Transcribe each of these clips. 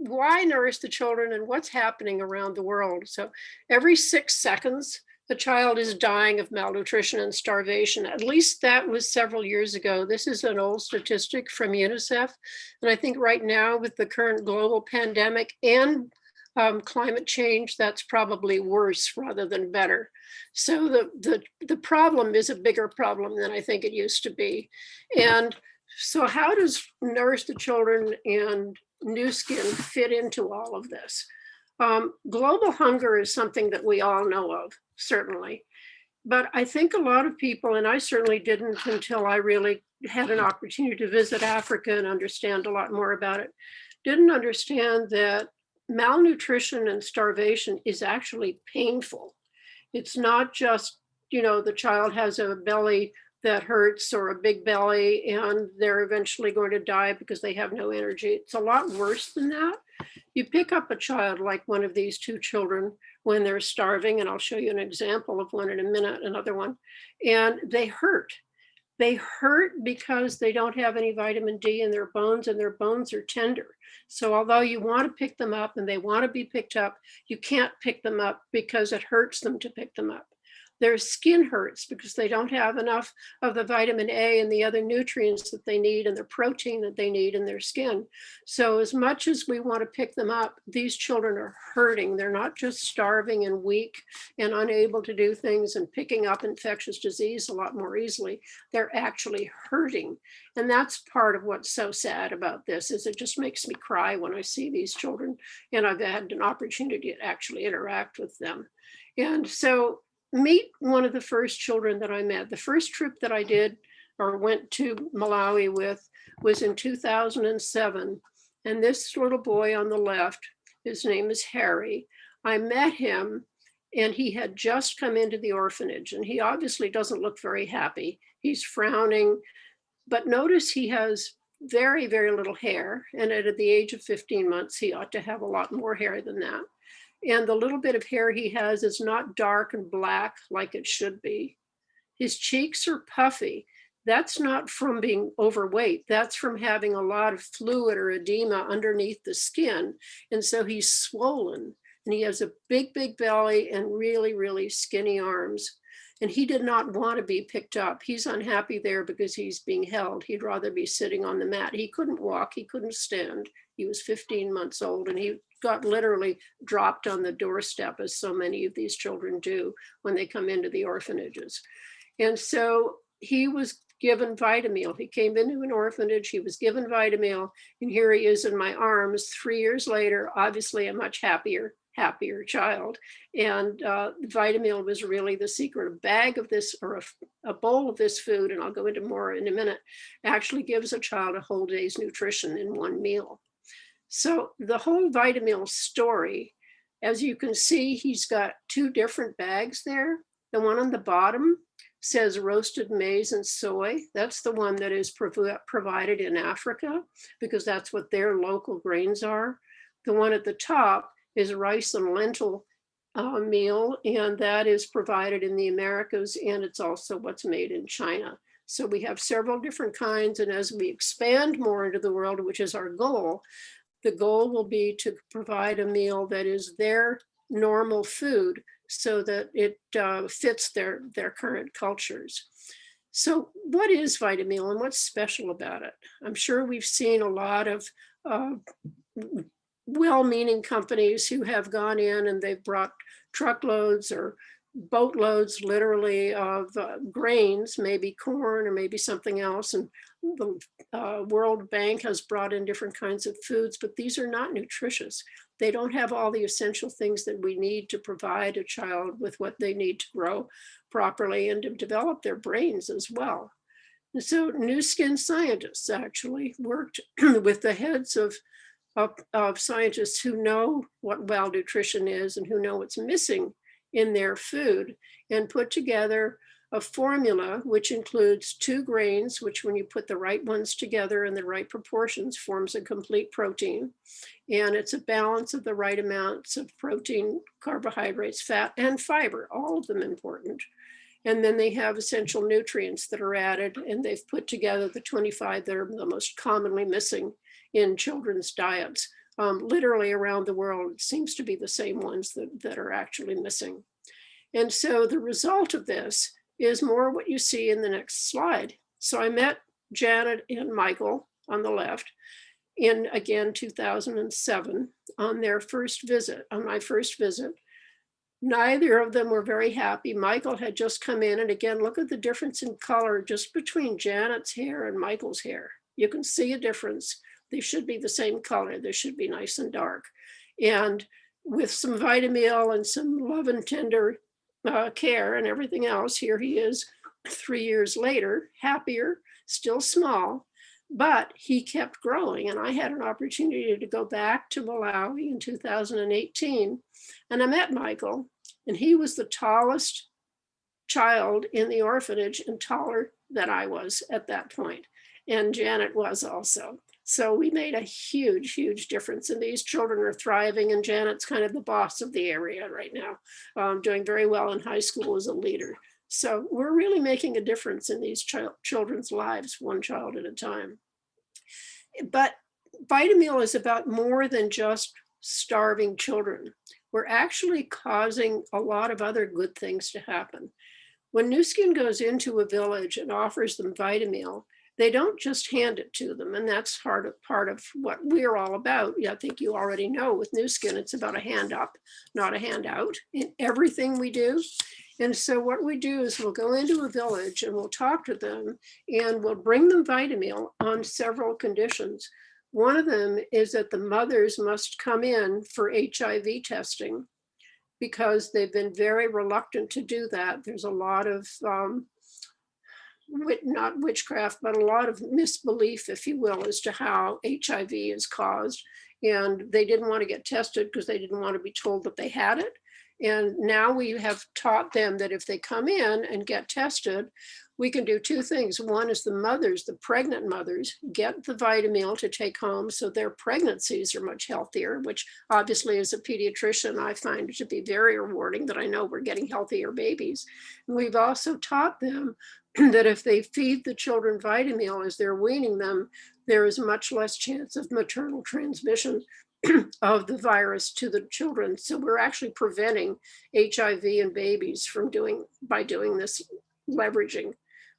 why nourish the children and what's happening around the world. So every 6 seconds, the child is dying of malnutrition and starvation. At least that was several years ago. This is an old statistic from UNICEF. And I think right now, with the current global pandemic and climate change, that's probably worse rather than better. So the problem is a bigger problem than I think it used to be. And so how does Nourish the Children and New Skin fit into all of this? Global hunger is something that we all know of, certainly. But I think a lot of people, and I certainly didn't until I really had an opportunity to visit Africa and understand a lot more about it, didn't understand that malnutrition and starvation is actually painful. It's not just, the child has a belly that hurts or a big belly and they're eventually going to die because they have no energy. It's a lot worse than that. You pick up a child like one of these two children when they're starving, and I'll show you an example of one in a minute, another one, and they hurt. They hurt because they don't have any vitamin D in their bones, and their bones are tender. So although you want to pick them up and they want to be picked up, you can't pick them up because it hurts them to pick them up. Their skin hurts because they don't have enough of the vitamin A and the other nutrients that they need and the protein that they need in their skin. So as much as we want to pick them up, these children are hurting. They're not just starving and weak and unable to do things and picking up infectious disease a lot more easily. They're actually hurting. And that's part of what's so sad about this, is it just makes me cry when I see these children, and I've had an opportunity to actually interact with them. And so meet one of the first children that I met. The first trip that I did or went to Malawi with was in 2007. And this little boy on the left, his name is Harry. I met him and he had just come into the orphanage, and he obviously doesn't look very happy. He's frowning, but notice he has very, very little hair. And at the age of 15 months, he ought to have a lot more hair than that. And the little bit of hair he has is not dark and black like it should be. His cheeks are puffy. That's not from being overweight. That's from having a lot of fluid or edema underneath the skin. And so he's swollen, and he has a big, big belly and really, really skinny arms. And he did not want to be picked up. He's unhappy there because he's being held. He'd rather be sitting on the mat. He couldn't walk. He couldn't stand. He was 15 months old, and he got literally dropped on the doorstep, as so many of these children do when they come into the orphanages. And so he was given Vitamil. He came into an orphanage, he was given Vitamil, and here he is in my arms 3 years later, obviously a much happier child. And Vitamil was really the secret. A bag of this, or a bowl of this food, and I'll go into more in a minute, actually gives a child a whole day's nutrition in one meal. So the whole Vitamil story, as you can see, he's got two different bags there. The one on the bottom says roasted maize and soy. That's the one that is provided in Africa, because that's what their local grains are. The one at the top is rice and lentil meal, and that is provided in the Americas, and it's also what's made in China. So we have several different kinds, and as we expand more into the world, which is our goal, the goal will be to provide a meal that is their normal food so that it fits their current cultures. So what is Vitamil and what's special about it? I'm sure we've seen a lot of well-meaning companies who have gone in and they've brought truckloads or boatloads literally of grains, maybe corn or maybe something else. And the World Bank has brought in different kinds of foods, but these are not nutritious. They don't have all the essential things that we need to provide a child with what they need to grow properly and to develop their brains as well. And so New Skin scientists actually worked with the heads of scientists who know what malnutrition is and who know what's missing in their food, and put together a formula which includes 2 grains, which when you put the right ones together in the right proportions forms a complete protein. And it's a balance of the right amounts of protein, carbohydrates, fat, and fiber, all of them important. And then they have essential nutrients that are added, and they've put together the 25 that are the most commonly missing in children's diets. literally around the world. It seems to be the same ones that are actually missing. And so the result of this is more what you see in the next slide. So I met Janet and Michael on the left in, again, 2007 on their first visit, on my first visit. Neither of them were very happy. Michael had just come in, and again, look at the difference in color just between Janet's hair and Michael's hair. You can see a difference. They should be the same color. They should be nice and dark. And with some Vitamil and some love and tender care and everything else, here he is 3 years later, happier, still small, but he kept growing. And I had an opportunity to go back to Malawi in 2018. And I met Michael, and he was the tallest child in the orphanage and taller than I was at that point. And Janet was also. So we made a huge, huge difference. And these children are thriving. And Janet's kind of the boss of the area right now, doing very well in high school as a leader. So we're really making a difference in these children's lives, one child at a time. But Vitamil is about more than just starving children. We're actually causing a lot of other good things to happen. When Nu Skin goes into a village and offers them Vitamil, they don't just hand it to them. And that's part of what we're all about. I think you already know with Nu Skin, it's about a hand up, not a handout in everything we do. And so what we do is we'll go into a village and we'll talk to them and we'll bring them Vitamil on several conditions. One of them is that the mothers must come in for HIV testing because they've been very reluctant to do that. There's a lot of, not witchcraft, but a lot of misbelief, if you will, as to how HIV is caused. And they didn't want to get tested because they didn't want to be told that they had it. And now we have taught them that if they come in and get tested, we can do two things. One is the mothers, the pregnant mothers, get the Vitamil to take home so their pregnancies are much healthier, which obviously as a pediatrician, I find it to be very rewarding that I know we're getting healthier babies. And we've also taught them that if they feed the children Vitamil as they're weaning them, there is much less chance of maternal transmission of the virus to the children. So we're actually preventing HIV in babies by doing this leveraging.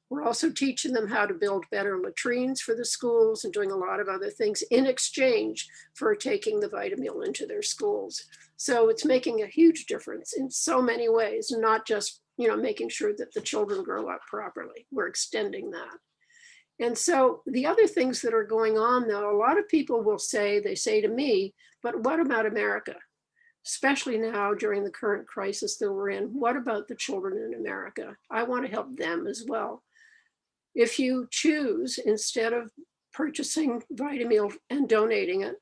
We're also teaching them how to build better latrines for the schools and doing a lot of other things in exchange for taking the Vitamil into their schools. So it's making a huge difference in so many ways, not just, making sure that the children grow up properly. We're extending that. And so the other things that are going on, though, a lot of people will say, they say to me, but what about America? Especially now during the current crisis that we're in, what about the children in America? I want to help them as well. If you choose, instead of purchasing Vitamil and donating it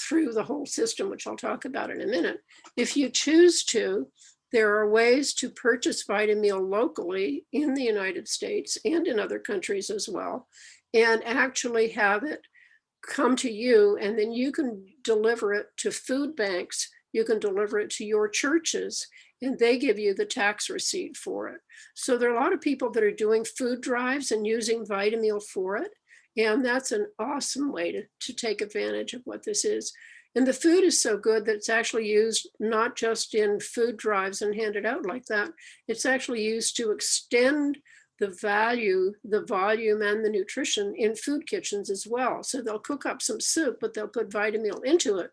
through the whole system, which I'll talk about in a minute, if you choose to, there are ways to purchase Vitamil locally in the United States and in other countries as well, and actually have it come to you, and then you can deliver it to food banks, you can deliver it to your churches, and they give you the tax receipt for it. So there are a lot of people that are doing food drives and using Vitamil for it, and that's an awesome way to take advantage of what this is. And the food is so good that it's actually used not just in food drives and handed out like that, it's actually used to extend the value, the volume, and the nutrition in food kitchens as well. So they'll cook up some soup, but they'll put Vitamil into it.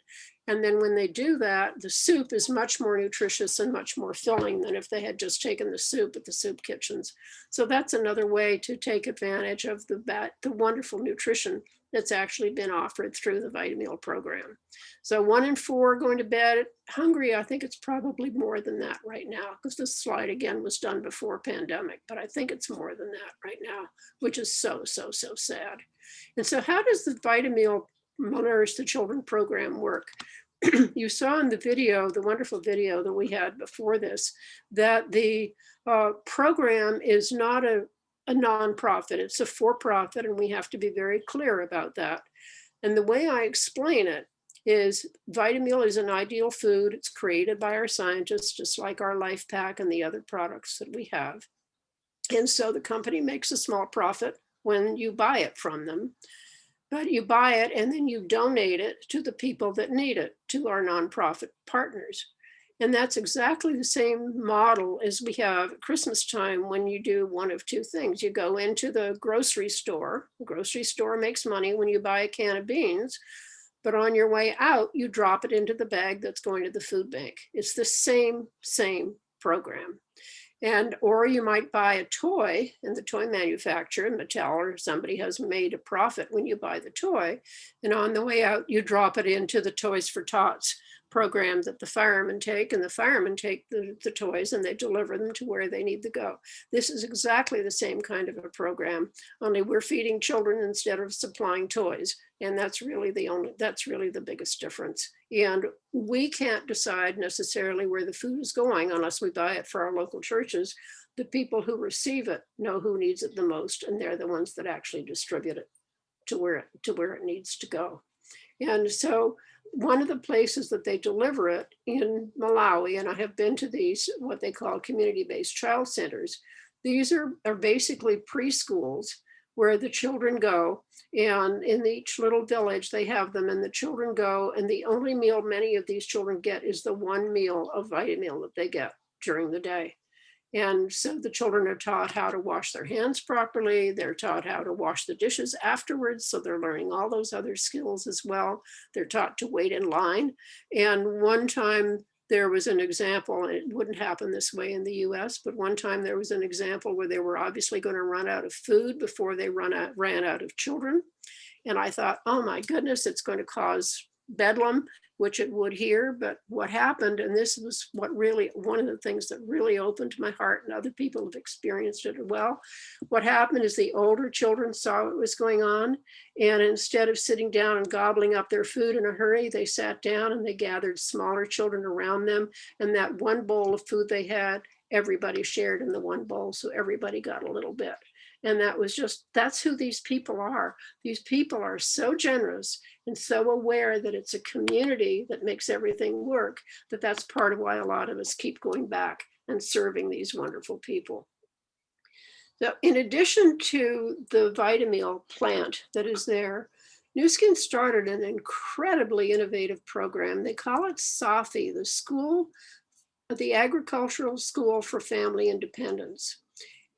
And then when they do that, the soup is much more nutritious and much more filling than if they had just taken the soup at the soup kitchens. So that's another way to take advantage of the wonderful nutrition that's actually been offered through the Vitamil program. So 1 in 4 going to bed hungry. I think it's probably more than that right now, because this slide again was done before pandemic, but I think it's more than that right now, which is so, so, so sad. And so how does the Vitamil Nourish the Children program work? You saw in the video, the wonderful video that we had before this, that the program is not a nonprofit, it's a for-profit, and we have to be very clear about that. And the way I explain it is Vitamil is an ideal food. It's created by our scientists, just like our Life Pack and the other products that we have. And so the company makes a small profit when you buy it from them. but you buy it and then you donate it to the people that need it, to our nonprofit partners. And that's exactly the same model as we have at Christmas time when you do one of two things. You go into the grocery store. The grocery store makes money when you buy a can of beans, but on your way out, you drop it into the bag that's going to the food bank. It's the same program. And or you might buy a toy, and the toy manufacturer, Mattel or somebody, has made a profit when you buy the toy, and on the way out you drop it into the Toys for Tots program that the firemen take, and the firemen take the toys and they deliver them to where they need to go. This is exactly the same kind of a program, only we're feeding children instead of supplying toys. And that's really the biggest difference. And we can't decide necessarily where the food is going unless we buy it for our local churches. The people who receive it know who needs it the most, and they're the ones that actually distribute it to where it needs to go. And so one of the places that they deliver it in Malawi, and I have been to these, what they call community-based child centers. These are basically preschools where the children go, and in each little village they have them, and the children go, and the only meal many of these children get is the one meal of Vita meal that they get during the day. And so the children are taught how to wash their hands properly. They're taught how to wash the dishes afterwards. So they're learning all those other skills as well. They're taught to wait in line. And one time there was an example, and it wouldn't happen this way in the US, but one time there was an example where they were obviously going to run out of food before they ran out of children. And I thought, oh my goodness, it's going to cause bedlam, which it would here. But what happened, and this was one of the things that really opened my heart, and other people have experienced it as well. What happened is the older children saw what was going on, and instead of sitting down and gobbling up their food in a hurry, they sat down and they gathered smaller children around them. And that one bowl of food they had, everybody shared in the one bowl. So everybody got a little bit. And that's who these people are. These people are so generous and so aware that it's a community that makes everything work, that's part of why a lot of us keep going back and serving these wonderful people. So in addition to the Vitameal plant that is there, Nu Skin started an incredibly innovative program. They call it SAFI, the Agricultural School for Family Independence.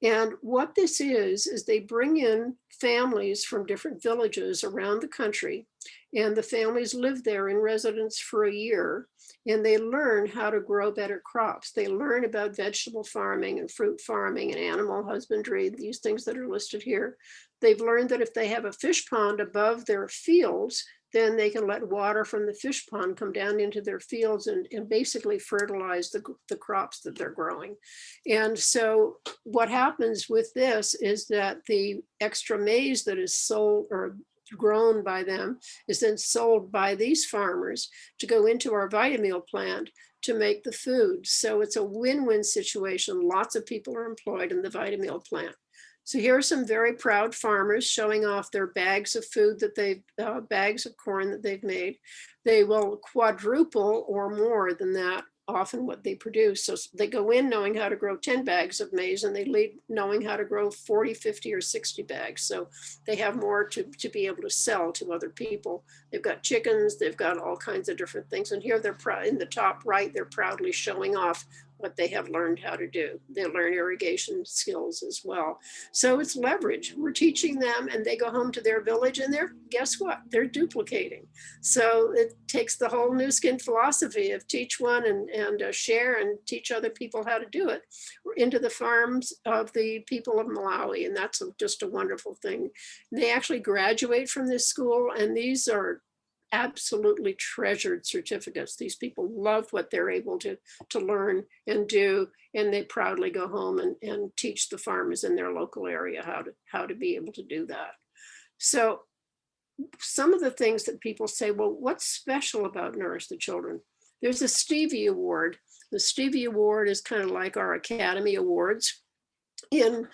And what this is they bring in families from different villages around the country, and the families live there in residence for a year, and they learn how to grow better crops. They learn about vegetable farming and fruit farming and animal husbandry, these things that are listed here. They've learned that if they have a fish pond above their fields, then they can let water from the fish pond come down into their fields and basically fertilize the crops that they're growing. And so what happens with this is that the extra maize that is sold or grown by them is then sold by these farmers to go into our Vitameal plant to make the food. So it's a win-win situation. Lots of people are employed in the Vitameal plant. So here are some very proud farmers showing off their bags of food bags of corn that they've made. They will quadruple or more than that often what they produce. So they go in knowing how to grow 10 bags of maize, and they leave knowing how to grow 40, 50, or 60 bags. So they have more to be able to sell to other people. They've got chickens, they've got all kinds of different things. And here they're in the top right, they're proudly showing off what they have learned how to do. They learn irrigation skills as well. So it's leverage. We're teaching them, and they go home to their village, and guess what? They're duplicating. So it takes the whole Nu Skin philosophy of teach one and share and teach other people how to do it into the farms of the people of Malawi. And that's just a wonderful thing. They actually graduate from this school, and these are absolutely treasured certificates. These people love what they're able to learn and do, and they proudly go home and teach the farmers in their local area how to be able to do that. So some of the things that people say, well, what's special about Nourish the Children? There's a Stevie Award. The Stevie Award is kind of like our Academy Awards in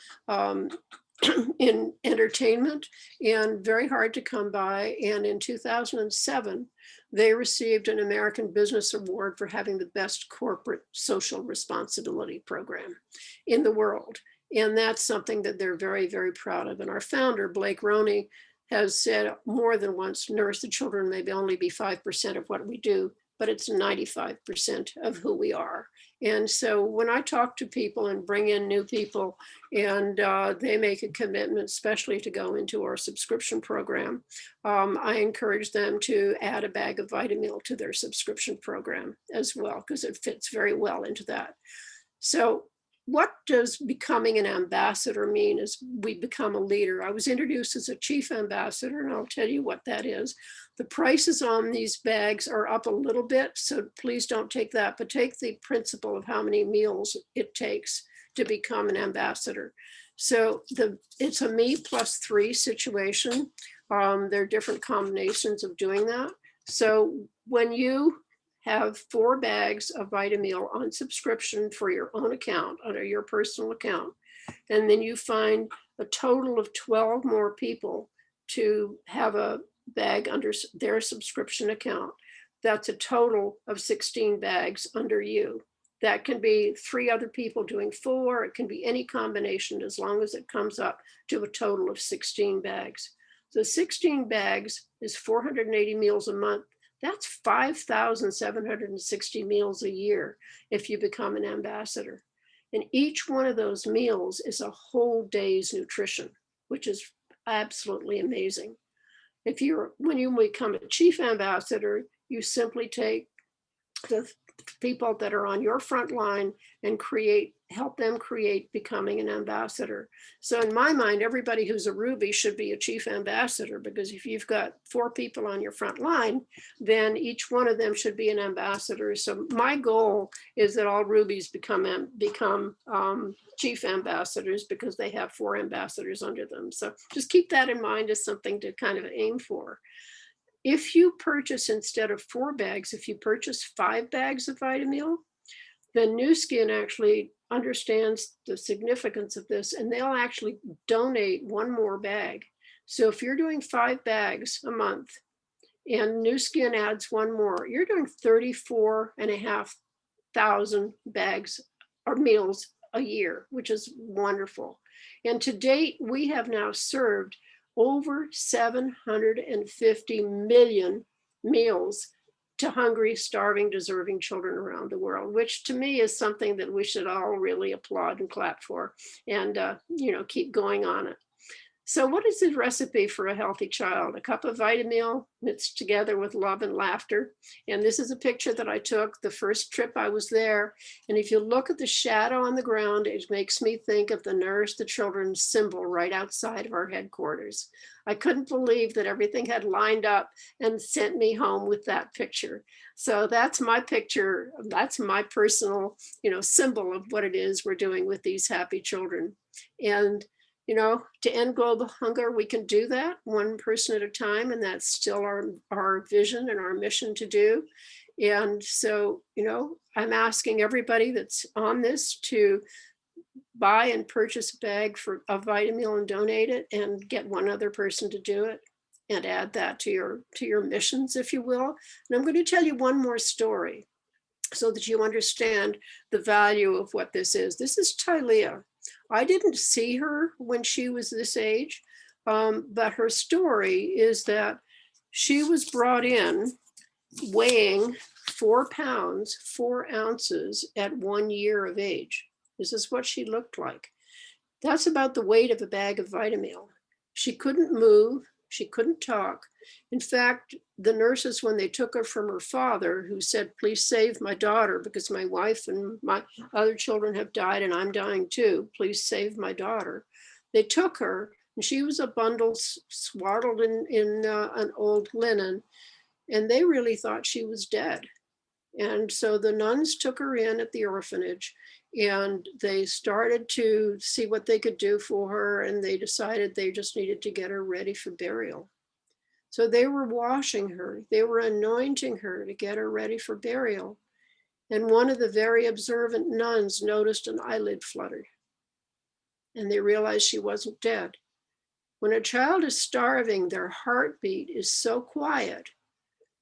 entertainment, and very hard to come by. And in 2007, they received an American Business Award for having the best corporate social responsibility program in the world. And that's something that they're very, very proud of. And our founder, Blake Roney, has said more than once, nourish the children maybe only be 5% of what we do, but it's 95% of who we are. And so when I talk to people and bring in new people and they make a commitment, especially to go into our subscription program, I encourage them to add a bag of Vitamil to their subscription program as well, because it fits very well into that. So what does becoming an ambassador mean as we become a leader? I was introduced as a chief ambassador, and I'll tell you what that is. The prices on these bags are up a little bit, so please don't take that, but take the principle of how many meals it takes to become an ambassador. So it's a me plus 3 situation. There are different combinations of doing that. So when you have 4 bags of Vitamil on subscription for your own account, under your personal account, and then you find a total of 12 more people to have a bag under their subscription account. That's a total of 16 bags under you. That can be 3 other people doing 4. It can be any combination as long as it comes up to a total of 16 bags. So 16 bags is 480 meals a month. That's 5,760 meals a year if you become an ambassador. And each one of those meals is a whole day's nutrition, which is absolutely amazing. When you become a chief ambassador, you simply take the people that are on your front line and help them create becoming an ambassador. So in my mind, everybody who's a Ruby should be a chief ambassador, because if you've got 4 people on your front line, then each one of them should be an ambassador. So my goal is that all Rubies become chief ambassadors, because they have 4 ambassadors under them. So just keep that in mind as something to kind of aim for. If you purchase, instead of 4 bags, if you purchase 5 bags of Vitamil, then New Skin actually understands the significance of this, and they'll actually donate 1 more bag. So if you're doing 5 bags a month and New Skin adds 1 more, you're doing 34,500 bags or meals a year, which is wonderful. And to date, we have now served over 750 million meals to hungry, starving, deserving children around the world, which to me is something that we should all really applaud and clap for, and keep going on it. So what is the recipe for a healthy child? A cup of Vitamil mixed together with love and laughter. And this is a picture that I took the first trip I was there. And if you look at the shadow on the ground, it makes me think of the Nourish the Children symbol right outside of our headquarters. I couldn't believe that everything had lined up and sent me home with that picture. So that's my picture. That's my personal, symbol of what it is we're doing with these happy children. And to end global hunger, we can do that 1 person at a time, and that's still our vision and our mission to do. And so, I'm asking everybody that's on this to buy and purchase a bag of Vitamil and donate it, and get 1 other person to do it, and add that to your missions, if you will. And I'm going to tell you 1 more story so that you understand the value of what this is. This is Tylea. I didn't see her when she was this age, but her story is that she was brought in weighing 4 pounds, 4 ounces at 1 year of age. This is what she looked like. That's about the weight of a bag of Vitamil. She couldn't move. She couldn't talk. In fact, the nurses, when they took her from her father, who said, please save my daughter because my wife and my other children have died and I'm dying too, please save my daughter. They took her, and she was a bundle swaddled in an old linen, and they really thought she was dead. And so the nuns took her in at the orphanage, and they started to see what they could do for her, and they decided they just needed to get her ready for burial. So they were washing her, they were anointing her to get her ready for burial. And one of the very observant nuns noticed an eyelid fluttered, and they realized she wasn't dead. When a child is starving, their heartbeat is so quiet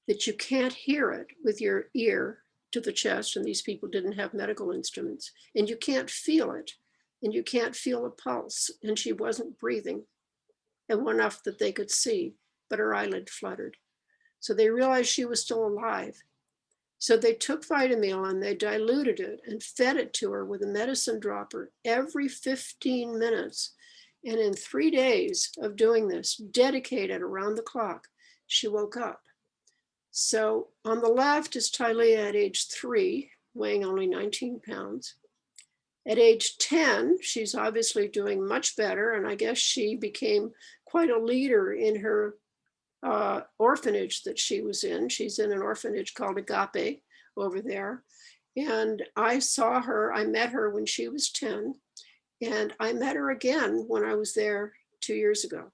that you can't hear it with your ear to the chest, and these people didn't have medical instruments, and you can't feel it, and you can't feel a pulse, and she wasn't breathing. and enough that they could see, but her eyelid fluttered. So they realized she was still alive. So they took Vitamil and they diluted it and fed it to her with a medicine dropper every 15 minutes. And in 3 days of doing this, dedicated around the clock, she woke up. So on the left is Tylea at age 3, weighing only 19 pounds. At age 10, she's obviously doing much better. And I guess she became quite a leader in her orphanage that she was in. She's in an orphanage called Agape over there. And I met her when she was 10. And I met her again when I was there 2 years ago.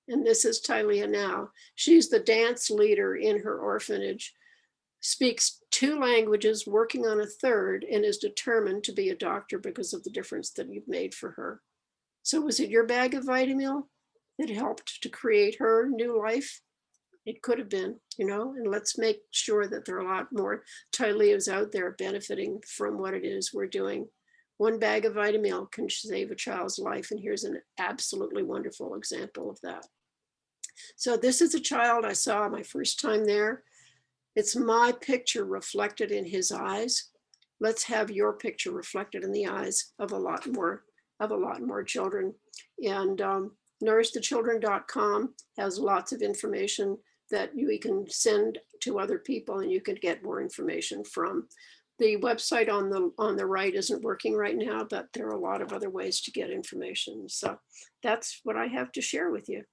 And this is Tylea now. She's the dance leader in her orphanage, speaks 2 languages, working on a 3rd, and is determined to be a doctor because of the difference that you've made for her. So was it your bag of Vitamil that helped to create her new life? It could have been, and let's make sure that there are a lot more Tyleas out there benefiting from what it is we're doing. 1 bag of Vitamil can save a child's life. And here's an absolutely wonderful example of that. So this is a child I saw my first time there. It's my picture reflected in his eyes. Let's have your picture reflected in the eyes of a lot more children. And nourishthechildren.com has lots of information that you can send to other people and you can get more information from. The website on the right isn't working right now, but there are a lot of other ways to get information. So that's what I have to share with you.